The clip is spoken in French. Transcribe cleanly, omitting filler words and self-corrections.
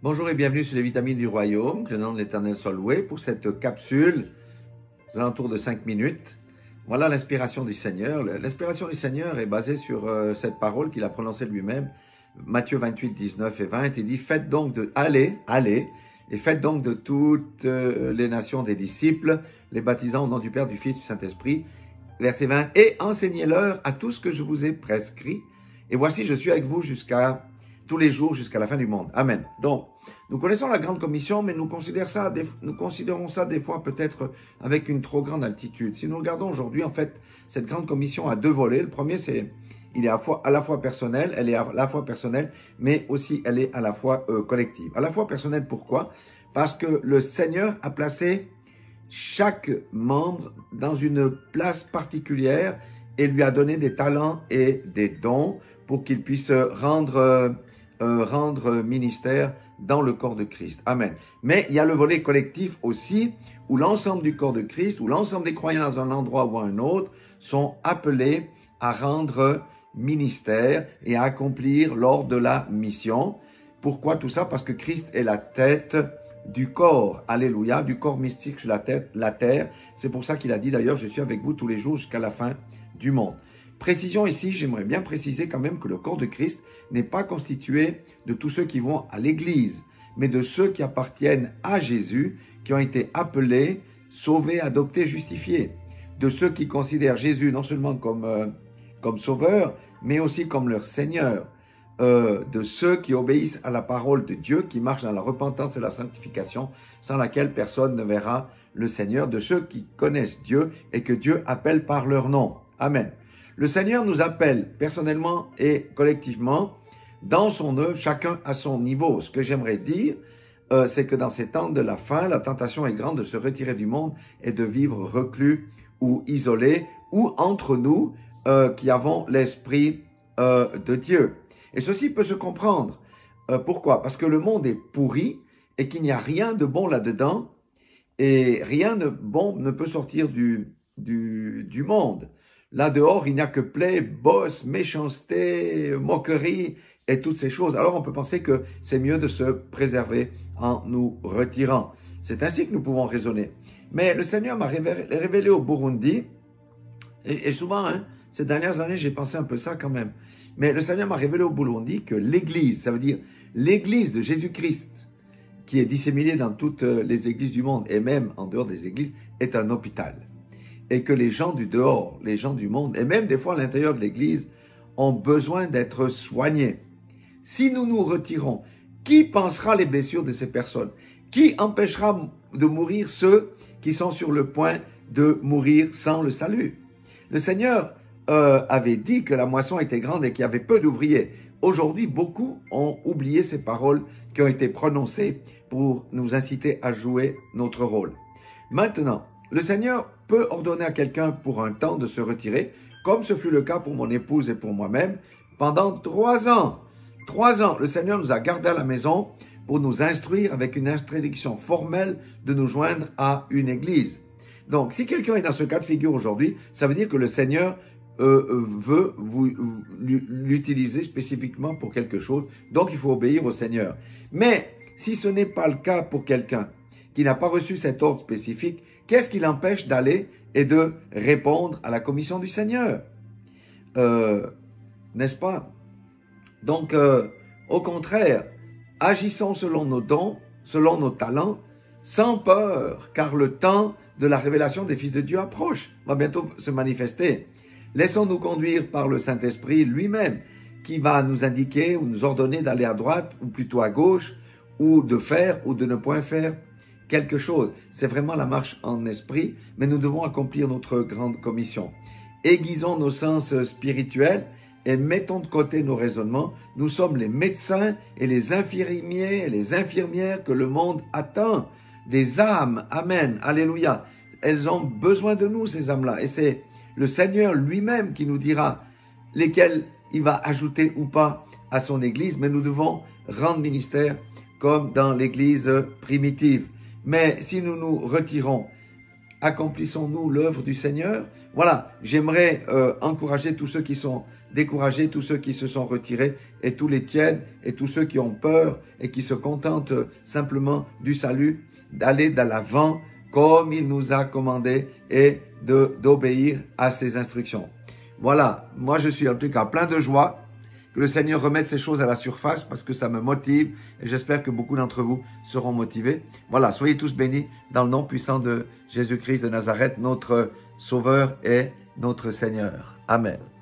Bonjour et bienvenue sur les vitamines du royaume, que le nom de l'Éternel soit loué pour cette capsule, aux alentours de 5 minutes. Voilà l'inspiration du Seigneur. L'inspiration du Seigneur est basée sur cette parole qu'il a prononcée lui-même, Matthieu 28, 19 et 20. Il dit, faites donc allez, et faites donc de toutes les nations des disciples, les baptisant au nom du Père, du Fils, du Saint-Esprit. Verset 20, et enseignez-leur à tout ce que je vous ai prescrit. Et voici, je suis avec vous tous les jours jusqu'à la fin du monde. Amen. Donc, nous connaissons la grande commission, mais nous considérons ça des fois peut-être avec une trop grande altitude. Si nous regardons aujourd'hui, en fait, cette grande commission a deux volets. Le premier, il est à la fois personnel, elle est à la fois personnelle, mais aussi elle est à la fois collective. À la fois personnelle, pourquoi? Parce que le Seigneur a placé chaque membre dans une place particulière et lui a donné des talents et des dons pour qu'il puisse rendre ministère dans le corps de Christ. Amen. Mais il y a le volet collectif aussi, où l'ensemble du corps de Christ, où l'ensemble des croyants dans un endroit ou un autre sont appelés à rendre ministère et à accomplir l'ordre de la mission. Pourquoi tout ça? Parce que Christ est la tête du corps, alléluia, du corps mystique sur la terre. C'est pour ça qu'il a dit d'ailleurs, je suis avec vous tous les jours jusqu'à la fin du monde. Précision ici, j'aimerais bien préciser quand même que le corps de Christ n'est pas constitué de tous ceux qui vont à l'église, mais de ceux qui appartiennent à Jésus, qui ont été appelés, sauvés, adoptés, justifiés. De ceux qui considèrent Jésus non seulement comme sauveur, mais aussi comme leur Seigneur. De ceux qui obéissent à la parole de Dieu, qui marchent dans la repentance et la sanctification, sans laquelle personne ne verra le Seigneur. De ceux qui connaissent Dieu et que Dieu appelle par leur nom. Amen. Le Seigneur nous appelle personnellement et collectivement dans son œuvre, chacun à son niveau. Ce que j'aimerais dire, c'est que dans ces temps de la fin, la tentation est grande de se retirer du monde et de vivre reclus ou isolés ou entre nous qui avons l'Esprit de Dieu. Et ceci peut se comprendre. Pourquoi? Parce que le monde est pourri et qu'il n'y a rien de bon là-dedans et rien de bon ne peut sortir du monde. Là dehors, il n'y a que plaie, bosse, méchanceté, moquerie et toutes ces choses. Alors on peut penser que c'est mieux de se préserver en nous retirant. C'est ainsi que nous pouvons raisonner. Mais le Seigneur m'a révélé au Burundi, et souvent, ces dernières années, j'ai pensé un peu ça quand même. Mais le Seigneur m'a révélé au Burundi que l'Église, ça veut dire l'Église de Jésus-Christ, qui est disséminée dans toutes les églises du monde et même en dehors des églises, est un hôpital. Et que les gens du dehors, les gens du monde, et même des fois à l'intérieur de l'Église, ont besoin d'être soignés. Si nous nous retirons, qui pensera les blessures de ces personnes? Qui empêchera de mourir ceux qui sont sur le point de mourir sans le salut? Le Seigneur avait dit que la moisson était grande et qu'il y avait peu d'ouvriers. Aujourd'hui, beaucoup ont oublié ces paroles qui ont été prononcées pour nous inciter à jouer notre rôle. Maintenant, le Seigneur peut ordonner à quelqu'un pour un temps de se retirer, comme ce fut le cas pour mon épouse et pour moi-même, pendant 3 ans. 3 ans, le Seigneur nous a gardés à la maison pour nous instruire avec une instruction formelle de nous joindre à une église. Donc, si quelqu'un est dans ce cas de figure aujourd'hui, ça veut dire que le Seigneur veut l'utiliser spécifiquement pour quelque chose. Donc, il faut obéir au Seigneur. Mais, si ce n'est pas le cas pour quelqu'un qui n'a pas reçu cet ordre spécifique, qu'est-ce qui l'empêche d'aller et de répondre à la commission du Seigneur? N'est-ce pas? Donc, au contraire, agissons selon nos dons, selon nos talents, sans peur, car le temps de la révélation des fils de Dieu approche, va bientôt se manifester. Laissons-nous conduire par le Saint-Esprit lui-même, qui va nous indiquer ou nous ordonner d'aller à droite ou plutôt à gauche, ou de faire ou de ne point faire quelque chose. C'est vraiment la marche en esprit, mais nous devons accomplir notre grande commission. Aiguisons nos sens spirituels et mettons de côté nos raisonnements. Nous sommes les médecins et les infirmiers et les infirmières que le monde attend. Des âmes, amen, alléluia. Elles ont besoin de nous, ces âmes-là. Et c'est le Seigneur lui-même qui nous dira lesquelles il va ajouter ou pas à son Église. Mais nous devons rendre ministère comme dans l'Église primitive. Mais si nous nous retirons, accomplissons-nous l'œuvre du Seigneur. Voilà, j'aimerais encourager tous ceux qui sont découragés, tous ceux qui se sont retirés, et tous les tièdes, et tous ceux qui ont peur, et qui se contentent simplement du salut, d'aller de l'avant, comme il nous a commandé, et d'obéir à ses instructions. Voilà, moi je suis en tout cas plein de joie, que le Seigneur remette ces choses à la surface parce que ça me motive et j'espère que beaucoup d'entre vous seront motivés. Voilà, soyez tous bénis dans le nom puissant de Jésus-Christ de Nazareth, notre Sauveur et notre Seigneur. Amen.